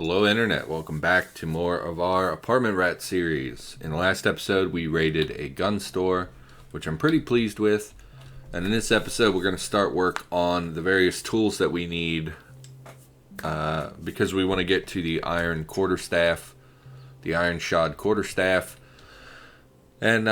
Hello Internet, welcome back to more of our Apartment Rat series. In the last episode we raided a gun store, which I'm pretty pleased with. And in this episode we're going to start work on the various tools that we need because we want to get to the iron quarterstaff, the iron shod quarterstaff. And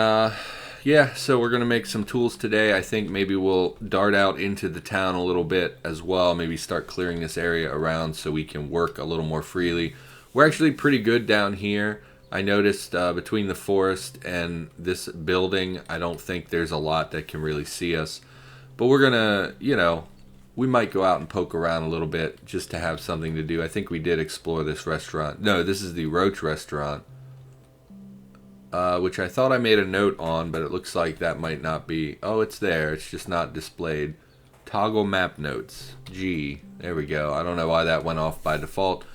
so we're going to make some tools today. I think maybe we'll dart out into the town a little bit as well. Maybe start clearing this area around so we can work a little more freely. We're actually pretty good down here. I noticed between the forest and this building, I don't think there's a lot that can really see us. But we're going to, we might go out and poke around a little bit just to have something to do. I think we did explore this restaurant. No, this is the Roach restaurant. Which I thought I made a note on, but it looks like that might not be. Oh, it's there. It's just not displayed. Toggle map notes. G. There we go. I don't know why that went off by default.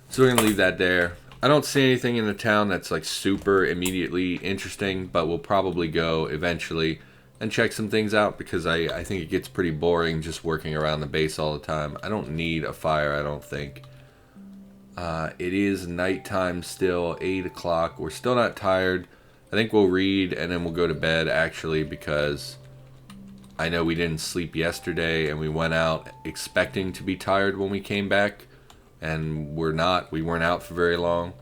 So we're going to leave that there. I don't see anything in the town that's like super immediately interesting, but we'll probably go eventually and check some things out because I think it gets pretty boring just working around the base all the time. I don't need a fire, I don't think. It is nighttime still, 8 o'clock. We're still not tired. I think we'll read and then we'll go to bed actually because I know we didn't sleep yesterday and we went out expecting to be tired when we came back and we're not. We weren't out for very long.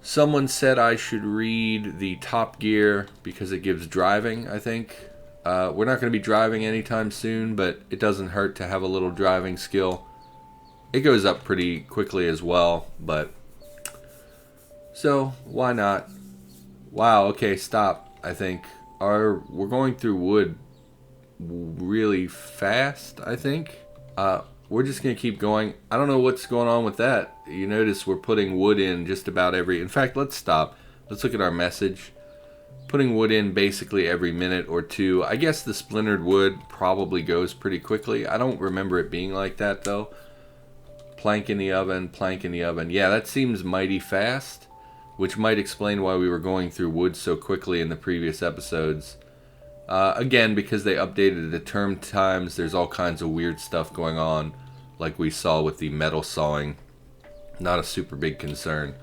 Someone said I should read the Top Gear because it gives driving, I think. We're not going to be driving anytime soon, but it doesn't hurt to have a little driving skill. It goes up pretty quickly as well, but so why not? Wow, okay, stop. I think we're going through wood really fast, I think. We're just going to keep going. I don't know what's going on with that. You notice we're putting wood in just about every... In fact, let's stop. Let's look at our message. Putting wood in basically every minute or two. I guess the splintered wood probably goes pretty quickly. I don't remember it being like that, though. Plank in the oven, plank in the oven. Yeah, that seems mighty fast, which might explain why we were going through wood so quickly in the previous episodes. Again, because they updated the term times, there's all kinds of weird stuff going on, like we saw with the metal sawing. Not a super big concern.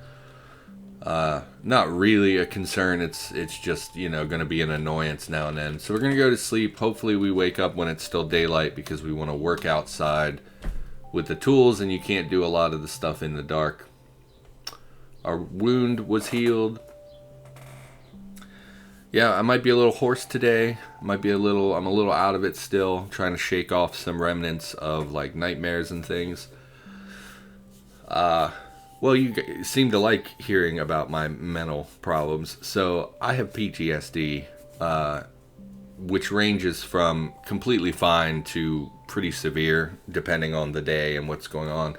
Not really a concern, it's just, going to be an annoyance now and then. So we're going to go to sleep. Hopefully we wake up when it's still daylight because we want to work outside with the tools, and you can't do a lot of the stuff in the dark. Our wound was healed. Yeah, I might be a little hoarse today. I'm a little out of it still, trying to shake off some remnants of like nightmares and things. Well, you seem to like hearing about my mental problems. So I have PTSD, which ranges from completely fine to pretty severe, depending on the day and what's going on.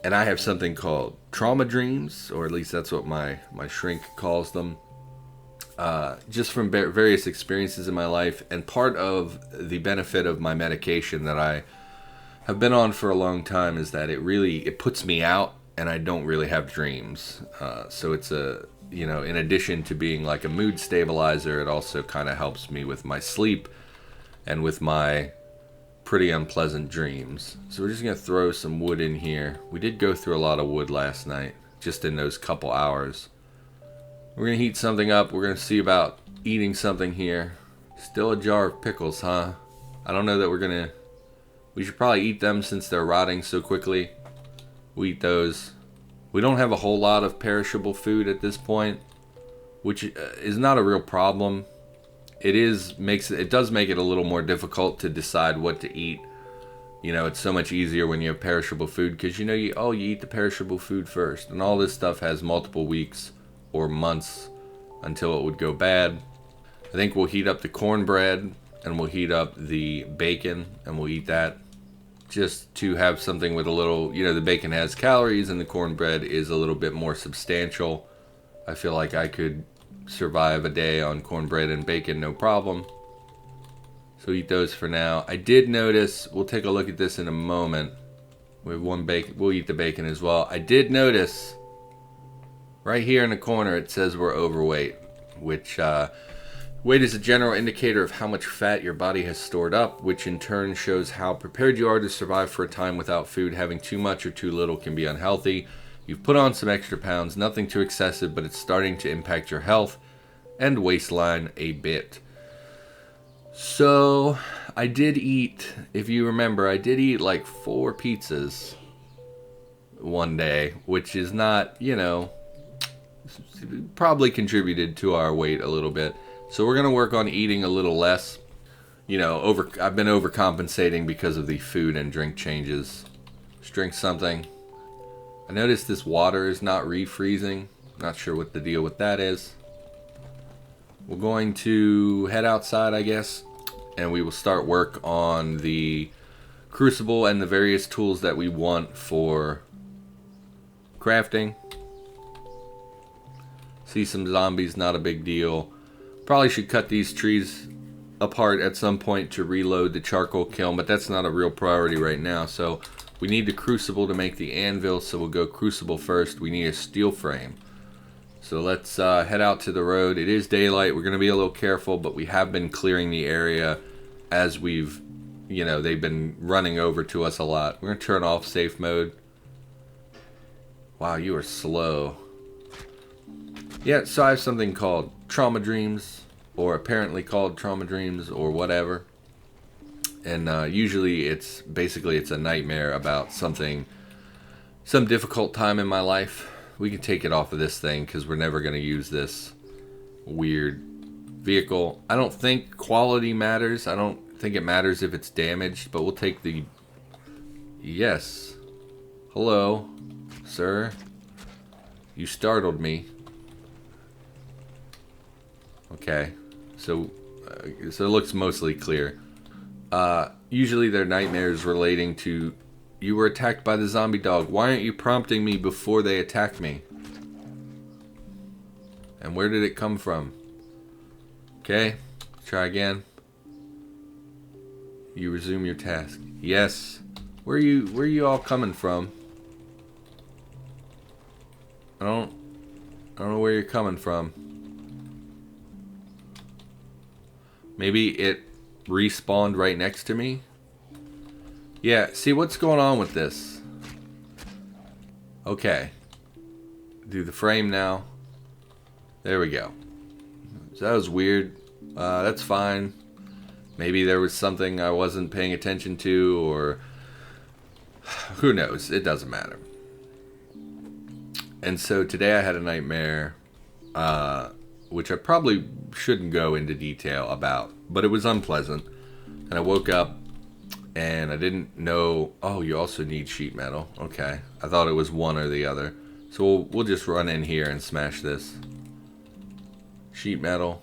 And I have something called trauma dreams, or at least that's what my shrink calls them, just from various experiences in my life. And part of the benefit of my medication that I have been on for a long time is that it puts me out, and I don't really have dreams. So it's in addition to being like a mood stabilizer, it also kind of helps me with my sleep and with my pretty unpleasant dreams. So we're just going to throw some wood in here. We did go through a lot of wood last night, just in those couple hours. We're going to heat something up. We're going to see about eating something here. Still a jar of pickles, huh? I don't know that we should probably eat them since they're rotting so quickly. We eat those. We don't have a whole lot of perishable food at this point, which is not a real problem. It does make it a little more difficult to decide what to eat. It's so much easier when you have perishable food because you eat the perishable food first, and all this stuff has multiple weeks or months until it would go bad. I think we'll heat up the cornbread and we'll heat up the bacon and we'll eat that just to have something with a little, the bacon has calories and the cornbread is a little bit more substantial. I feel like I could survive a day on cornbread and bacon, no problem. So eat those for now. I did notice, we'll take a look at this in a moment. We have one bacon, we'll eat the bacon as well. I did notice right here in the corner it says we're overweight, which Weight is a general indicator of how much fat your body has stored up, which in turn shows how prepared you are to survive for a time without food. Having too much or too little can be unhealthy. You've put on some extra pounds, nothing too excessive, but it's starting to impact your health and waistline a bit. So, I did eat, if you remember, I did eat like 4 pizzas one day, which is not, probably contributed to our weight a little bit. So we're going to work on eating a little less. I've been overcompensating because of the food and drink changes. Let's drink something. I noticed this water is not refreezing. Not sure what the deal with that is. We're going to head outside, I guess, and we will start work on the crucible and the various tools that we want for crafting. See some zombies, not a big deal. Probably should cut these trees apart at some point to reload the charcoal kiln, but that's not a real priority right now. So we need the crucible to make the anvil, so we'll go crucible first. We need a steel frame. So let's head out to the road. It is daylight. We're going to be a little careful, but we have been clearing the area as we've, they've been running over to us a lot. We're going to turn off safe mode. Wow, you are slow. Yeah, so I have something called trauma dreams, or apparently called trauma dreams, or whatever. And usually it's a nightmare about some difficult time in my life. We can take it off of this thing because we're never going to use this weird vehicle. I don't think quality matters. I don't think it matters if it's damaged, but we'll take the... Yes. Hello, sir. You startled me. Okay. So it looks mostly clear. Usually they're nightmares relating to... You were attacked by the zombie dog. Why aren't you prompting me before they attack me? And where did it come from? Okay, try again. You resume your task. Yes. Where are you all coming from? I don't know where you're coming from. Maybe it respawned right next to me? Yeah, see what's going on with this. Okay. Do the frame now. There we go. So that was weird. That's fine. Maybe there was something I wasn't paying attention to, or who knows? It doesn't matter. And so today I had a nightmare, which I probably shouldn't go into detail about, but it was unpleasant. And I woke up and I didn't know... Oh, you also need sheet metal. Okay. I thought it was one or the other. So we'll just run in here and smash this. Sheet metal.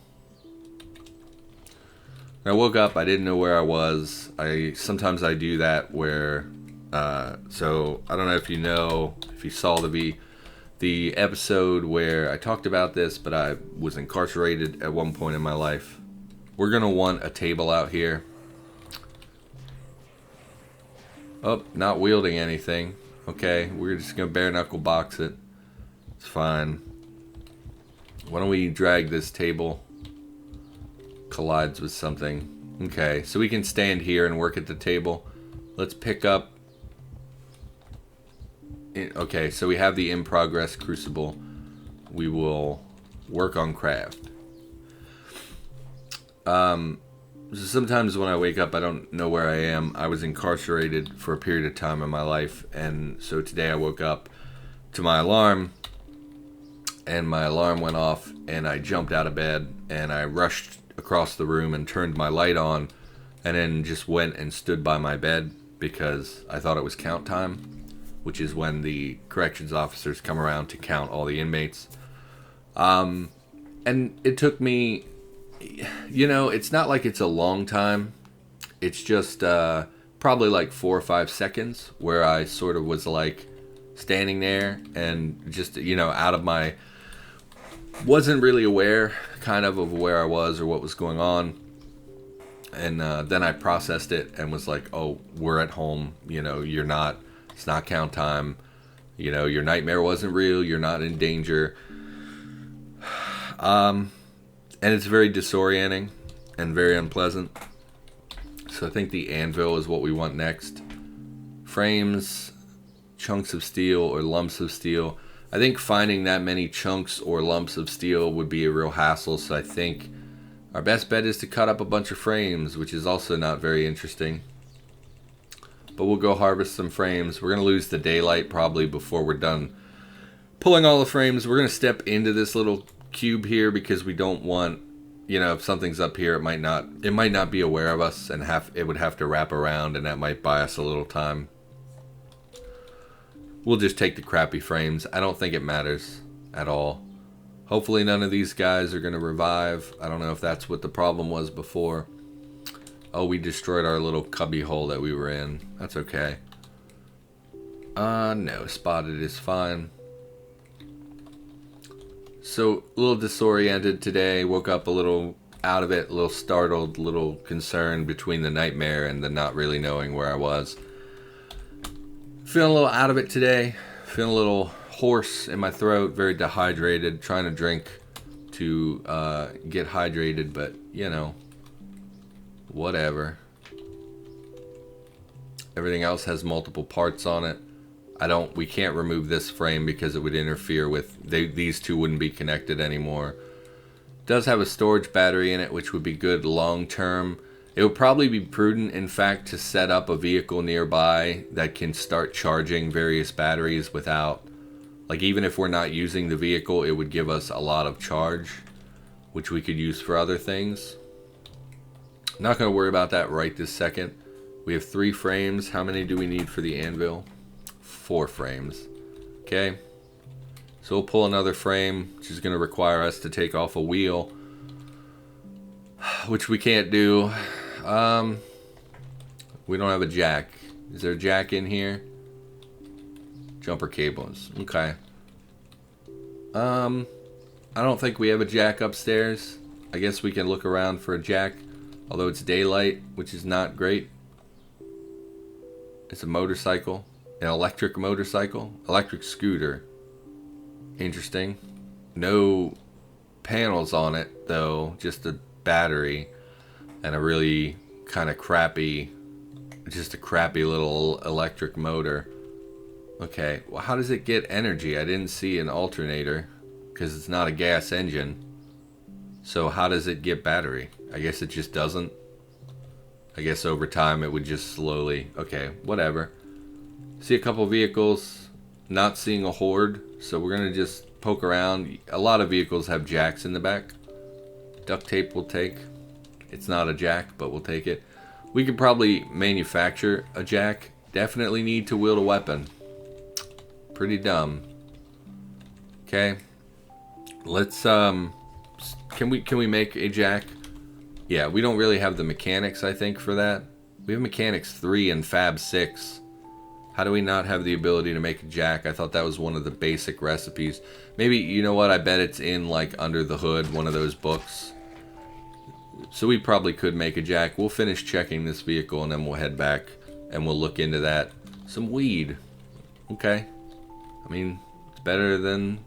And I woke up, I didn't know where I was. Sometimes I do that where... so, I don't know if you saw the episode where I talked about this, but I was incarcerated at one point in my life. We're going to want a table out here. Oh, not wielding anything. Okay, we're just going to bare knuckle box it. It's fine. Why don't we drag this table? Collides with something. Okay, so we can stand here and work at the table. Let's pick up... Okay, so we have the in progress crucible. We will work on craft. So sometimes when I wake up, I don't know where I am. I was incarcerated for a period of time in my life, and so today I woke up to my alarm, and my alarm went off, and I jumped out of bed, and I rushed across the room and turned my light on, and then just went and stood by my bed because I thought it was count time, which is when the corrections officers come around to count all the inmates. And it took me... it's not like it's a long time. It's just probably like 4 or 5 seconds where I sort of was like standing there and just, out of my... Wasn't really aware kind of where I was or what was going on. And then I processed it and was like, oh, we're at home. It's not count time. Your nightmare wasn't real. You're not in danger. And And it's very disorienting and very unpleasant. So I think the anvil is what we want next. Frames, chunks of steel or lumps of steel. I think finding that many chunks or lumps of steel would be a real hassle, so I think our best bet is to cut up a bunch of frames, which is also not very interesting. But we'll go harvest some frames. We're going to lose the daylight probably before we're done pulling all the frames. We're going to step into this little cube here because we don't want, you know, if something's up here, it might not be aware of us, and it would have to wrap around, and that might buy us a little time. We'll just take the crappy frames. I don't think it matters at all. Hopefully none of these guys are going to revive. I don't know if that's what the problem was before. Oh, we destroyed our little cubby hole that we were in. That's okay. No, spotted is fine. So, a little disoriented today. Woke up a little out of it, a little startled, a little concerned between the nightmare and the not really knowing where I was. Feeling a little out of it today. Feeling a little hoarse in my throat, very dehydrated. Trying to drink to get hydrated, but, you know, whatever. Everything else has multiple parts on it. We can't remove this frame because it would interfere with, these two wouldn't be connected anymore. It does have a storage battery in it, which would be good long term. It would probably be prudent, in fact, to set up a vehicle nearby that can start charging various batteries without, like, even if we're not using the vehicle, it would give us a lot of charge, which we could use for other things. Not going to worry about that right this second. We have 3 frames. How many do we need for the anvil? 4 frames. Okay. So we'll pull another frame, which is going to require us to take off a wheel, which we can't do. We don't have a jack. Is there a jack in here? Jumper cables. Okay. I don't think we have a jack upstairs. I guess we can look around for a jack, although it's daylight, which is not great. It's a motorcycle. An electric motorcycle. Electric scooter. Interesting. No panels on it, though. Just a battery. And a really kind of crappy, just a crappy little electric motor. Okay, well, how does it get energy? I didn't see an alternator because it's not a gas engine. So how does it get battery? I guess it just doesn't. I guess over time it would just slowly, okay, whatever. See a couple vehicles, not seeing a horde, so we're gonna just poke around. A lot of vehicles have jacks in the back. Duct tape we'll take. It's not a jack, but we'll take it. We could probably manufacture a jack. Definitely need to wield a weapon. Pretty dumb. Okay. Let's can we make a jack? Yeah, we don't really have the mechanics, I think, for that. We have mechanics 3 and fab 6. How do we not have the ability to make a jack? I thought that was one of the basic recipes. Maybe, you know what? I bet it's in, like, under the hood, one of those books. So we probably could make a jack. We'll finish checking this vehicle and then we'll head back and we'll look into that. Some weed. Okay. I mean, it's better than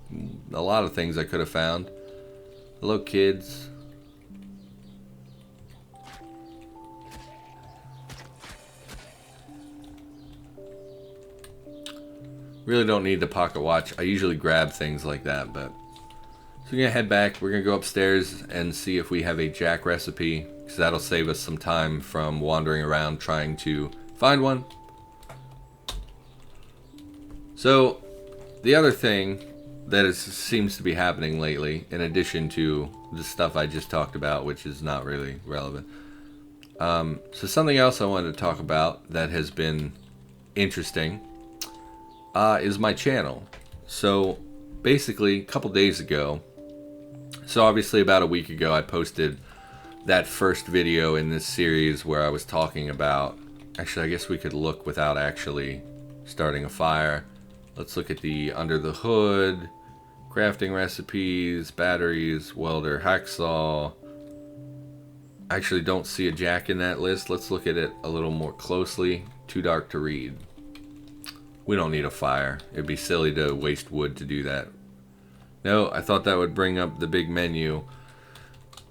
a lot of things I could have found. Hello, kids. Really don't need the pocket watch. I usually grab things like that, but... So we're going to head back. We're going to go upstairs and see if we have a jack recipe, because that'll save us some time from wandering around trying to find one. So, the other thing that seems to be happening lately, in addition to the stuff I just talked about, which is not really relevant. So something else I wanted to talk about that has been interesting is my channel. So basically, a couple days ago, so obviously about a week ago, I posted that first video in this series where I was talking about, actually I guess we could look without actually starting a fire. Let's look at the under the hood, crafting recipes, batteries, welder, hacksaw. I actually don't see a jack in that list. Let's look at it a little more closely. Too dark to read. We don't need a fire. It'd be silly to waste wood to do that. No, I thought that would bring up the big menu.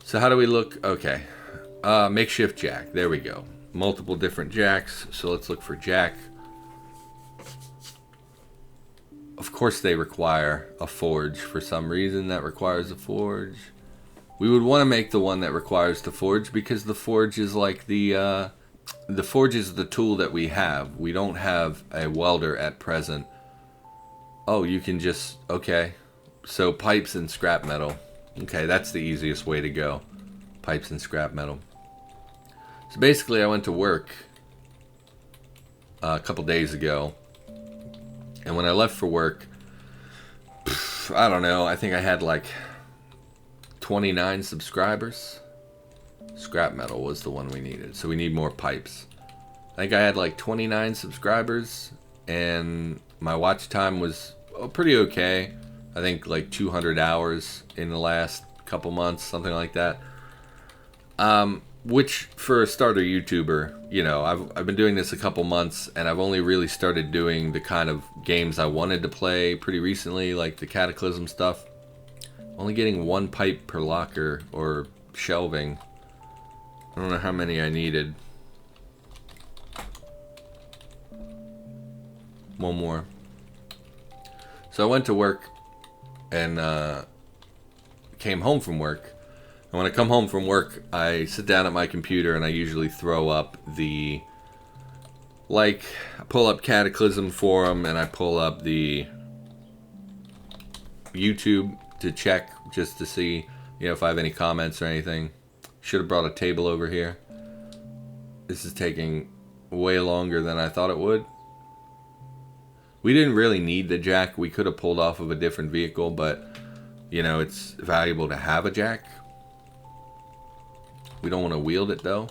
So how do we look? Okay. Makeshift jack. There we go. Multiple different jacks. So let's look for jack. Of course they require a forge. For some reason that requires a forge. We would want to make the one that requires the forge because the forge is like the forge is the tool that we have. We don't have a welder at present. Oh, you can just, okay. So pipes and scrap metal. Okay, that's the easiest way to go. Pipes and scrap metal. So basically I went to work a couple days ago. And when I left for work, I don't know, I think I had like 29 subscribers. Scrap metal was the one we needed. So we need more pipes. I think I had like 29 subscribers and my watch time was pretty okay. I think like 200 hours in the last couple months, something like that. Which for a starter YouTuber, you know, I've been doing this a couple months and I've only really started doing the kind of games I wanted to play pretty recently, like the Cataclysm stuff. Only getting one pipe per locker or shelving. I don't know how many I needed. One more. So I went to work and came home from work. And when I come home from work, I sit down at my computer and I usually throw up the, like, I pull up Cataclysm forum and I pull up the YouTube to check just to see, you know, if I have any comments or anything. Should have brought a table over here. This is taking way longer than I thought it would. We didn't really need the jack. We could have pulled off of a different vehicle, but, you know, it's valuable to have a jack. We don't want to wield it, though.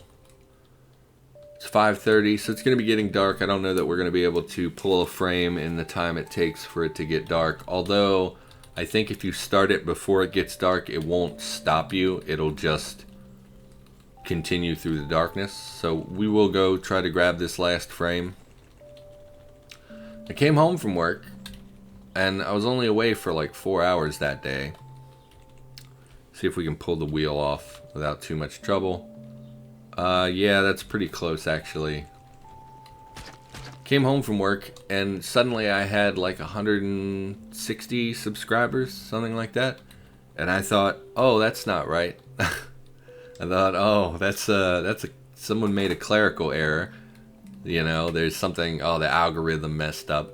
It's 5:30, so it's going to be getting dark. I don't know that we're going to be able to pull a frame in the time it takes for it to get dark. Although, I think if you start it before it gets dark, it won't stop you. It'll just continue through the darkness. So we will go try to grab this last frame. I came home from work, and I was only away for like 4 hours that day. See if we can pull the wheel off without too much trouble. Yeah, that's pretty close actually. Came home from work and suddenly I had like 160 subscribers, something like that. And I thought, oh, that's not right. I thought, oh, that's someone made a clerical error. You know, there's something, oh, the algorithm messed up.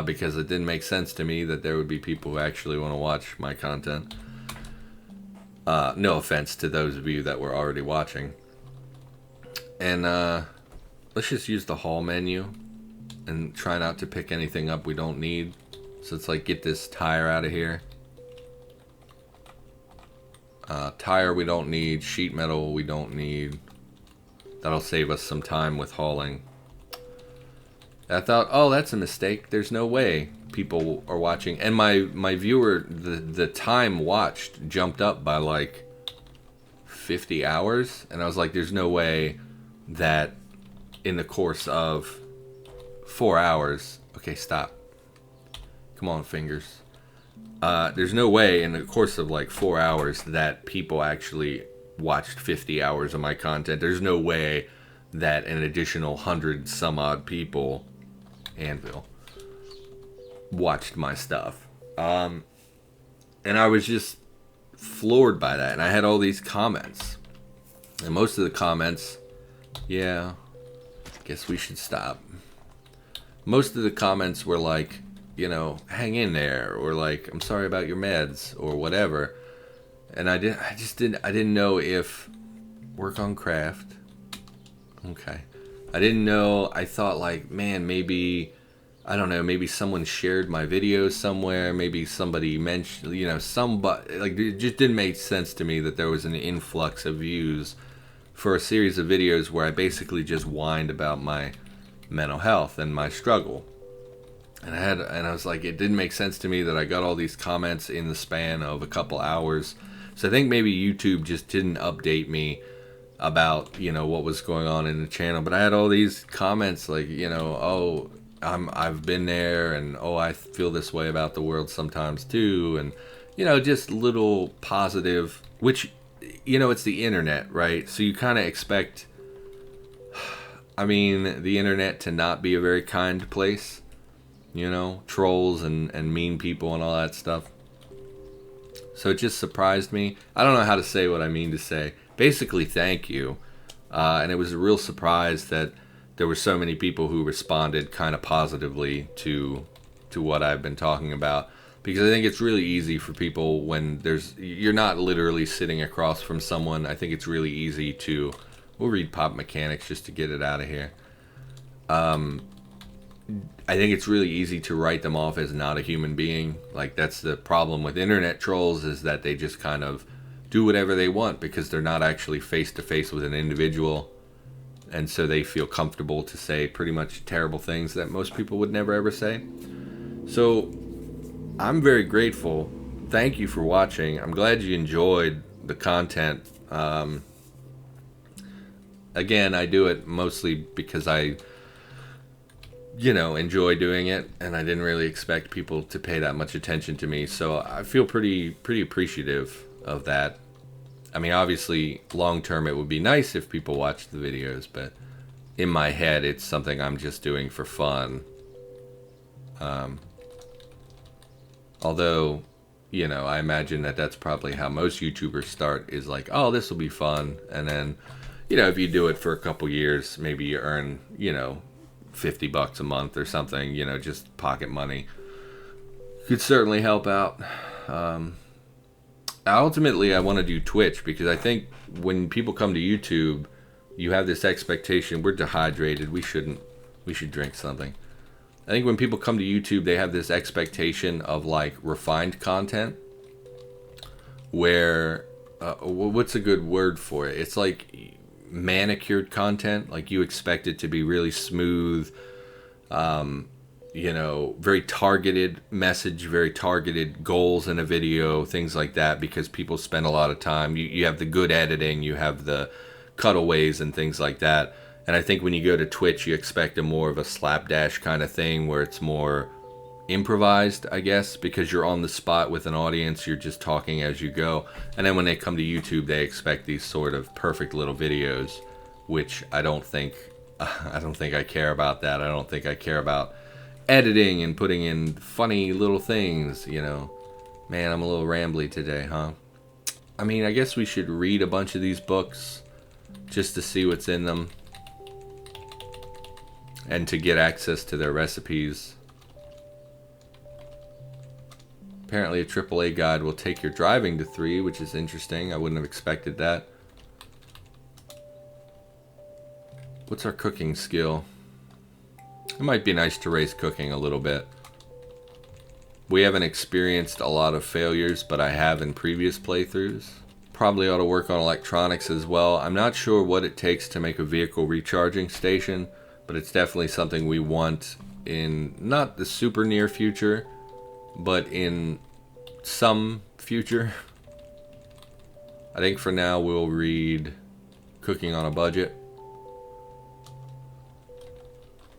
Because it didn't make sense to me that there would be people who actually want to watch my content. No offense to those of you that were already watching. And let's just use the haul menu and try not to pick anything up we don't need. So it's like, get this tire out of here. Tire we don't need. Sheet metal we don't need. That'll save us some time with hauling. I thought, oh, that's a mistake. There's no way people are watching. And my viewer, the time watched jumped up by like 50 hours. And I was like, there's no way that in the course of 4 hours... Okay, stop. Come on, fingers. There's no way in the course of like 4 hours that people actually watched 50 hours of my content. There's no way that an additional 100 some odd people... Anvil watched my stuff, and I was just floored by that. And I had all these comments, and most of the comments, yeah, guess we should stop. Most of the comments were like, you know, hang in there, or like, I'm sorry about your meds, or whatever. And I didn't know if work on craft. Okay. I didn't know. I thought like, man, maybe, I don't know, maybe someone shared my videos somewhere. Maybe somebody mentioned, you know, somebody, like, it just didn't make sense to me that there was an influx of views for a series of videos where I basically just whined about my mental health and my struggle. And I was like, it didn't make sense to me that I got all these comments in the span of a couple hours. So I think maybe YouTube just didn't update me about, you know, what was going on in the channel. But I had all these comments like, you know, oh, I've been there, and oh, I feel this way about the world sometimes too, and, you know, just little positive, which you know, it's the internet, right? So you kind of expect, I mean, the internet to not be a very kind place. You know, trolls and mean people and all that stuff. So it just surprised me. I don't know how to say what I mean to say. Basically, thank you. And it was a real surprise that there were so many people who responded kind of positively to what I've been talking about. Because I think it's really easy for people when you're not literally sitting across from someone. I think it's really easy to, we'll read Pop Mechanics just to get it out of here. I think it's really easy to write them off as not a human being. Like, that's the problem with internet trolls, is that they just kind of do whatever they want because they're not actually face to face with an individual. And so they feel comfortable to say pretty much terrible things that most people would never ever say. So I'm very grateful. Thank you for watching. I'm glad you enjoyed the content. Again, I do it mostly because I, you know, enjoy doing it, and I didn't really expect people to pay that much attention to me. So I feel pretty appreciative of that. I mean, obviously, long term, it would be nice if people watched the videos, but in my head, it's something I'm just doing for fun. Although, you know, I imagine that that's probably how most YouTubers start, is like, oh, this will be fun. And then, you know, if you do it for a couple years, maybe you earn, you know, $50 a month or something, you know, just pocket money. Could certainly help out. Ultimately, I want to do Twitch because I think when people come to YouTube, you have this expectation. We're dehydrated. We should drink something. I think when people come to YouTube, they have this expectation of like refined content where, what's a good word for it? It's like manicured content. Like, you expect it to be really smooth, you know, very targeted message, very targeted goals in a video, things like that, because people spend a lot of time. You have the good editing, you have the cutaways and things like that. And I think when you go to Twitch, you expect a more of a slapdash kind of thing where it's more improvised, I guess, because you're on the spot with an audience, you're just talking as you go. And then when they come to YouTube, they expect these sort of perfect little videos, which I don't think I care about that. I don't think I care about editing and putting in funny little things, you know. Man, I'm a little rambly today, huh? I mean, I guess we should read a bunch of these books just to see what's in them and to get access to their recipes. Apparently a AAA guide will take your driving to 3, which is interesting. I wouldn't have expected that. What's our cooking skill? It might be nice to raise cooking a little bit. We haven't experienced a lot of failures, but I have in previous playthroughs. Probably ought to work on electronics as well. I'm not sure what it takes to make a vehicle recharging station, but it's definitely something we want in not the super near future, but in some future. I think for now we'll read Cooking on a Budget.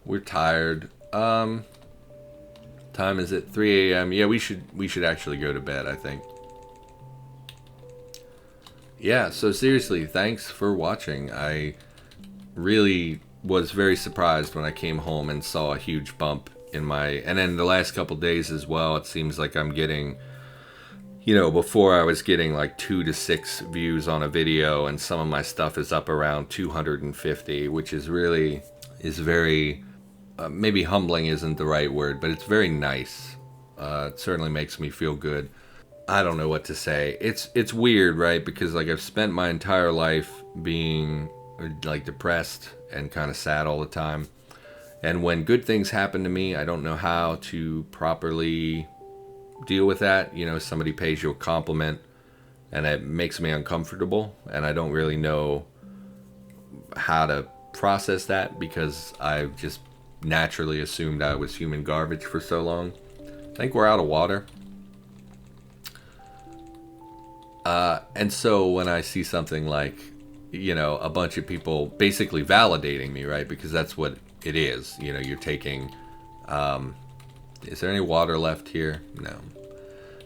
We're tired. Time is it 3 a.m. Yeah, we should actually go to bed, I think. Yeah, so seriously, thanks for watching. I really was very surprised when I came home and saw a huge bump in my, and then the last couple days as well, it seems like I'm getting, you know, before I was getting like 2 to 6 views on a video, and some of my stuff is up around 250, which is really, is very, maybe humbling isn't the right word, but it's very nice. It certainly makes me feel good. I don't know what to say. It's weird, right? Because like I've spent my entire life being like depressed and kind of sad all the time. And when good things happen to me, I don't know how to properly deal with that. You know, somebody pays you a compliment and it makes me uncomfortable, and I don't really know how to process that because I've just naturally assumed I was human garbage for so long. I think we're out of water. And so when I see something like, you know, a bunch of people basically validating me, right? Because that's what it is. You know, you're taking, is there any water left here? No.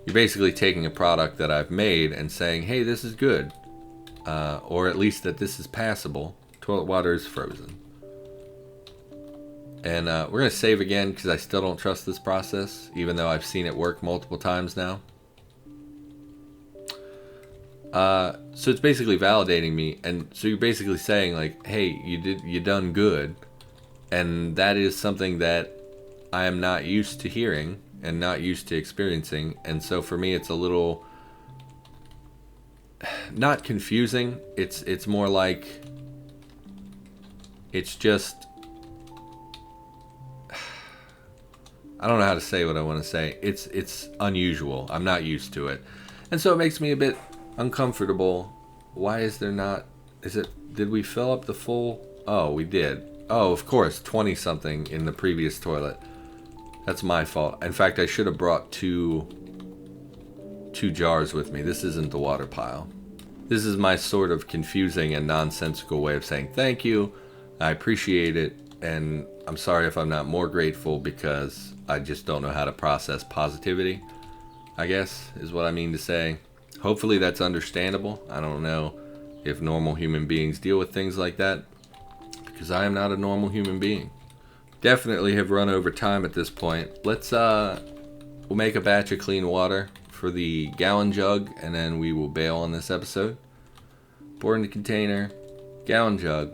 You're basically taking a product that I've made and saying, hey, this is good. or at least that this is passable. Toilet water is frozen. And we're going to save again because I still don't trust this process, even though I've seen it work multiple times now. So it's basically validating me, and so you're basically saying like, hey, you done good, and that is something that I am not used to hearing and not used to experiencing, and so for me it's a little not confusing. It's more like it's just I don't know how to say what I want to say. It's unusual. I'm not used to it, and so it makes me a bit uncomfortable. Why is there not? Did we fill up the full? Oh, we did. Oh, of course, 20 something in the previous toilet. That's my fault. In fact, I should have brought two jars with me. This isn't the water pile. This is my sort of confusing and nonsensical way of saying thank you. I appreciate it, and I'm sorry if I'm not more grateful because I just don't know how to process positivity, I guess, is what I mean to say. Hopefully that's understandable. I don't know if normal human beings deal with things like that, because I am not a normal human being. Definitely have run over time at this point. We'll make a batch of clean water for the gallon jug, and then we will bail on this episode. Pour in the container, gallon jug.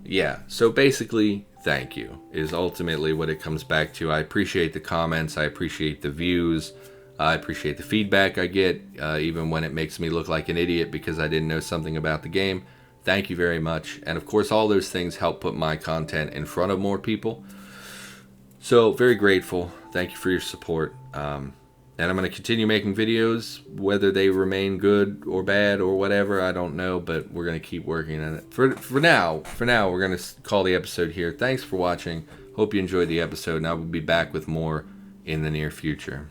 Yeah, so basically, thank you is ultimately what it comes back to. I appreciate the comments. I appreciate the views. I appreciate the feedback I get, even when it makes me look like an idiot because I didn't know something about the game. Thank you very much. And of course, all those things help put my content in front of more people. So, very grateful. Thank you for your support. And I'm going to continue making videos, whether they remain good or bad or whatever, I don't know, but we're going to keep working on it. For now, we're going to call the episode here. Thanks for watching. Hope you enjoyed the episode, and I will be back with more in the near future.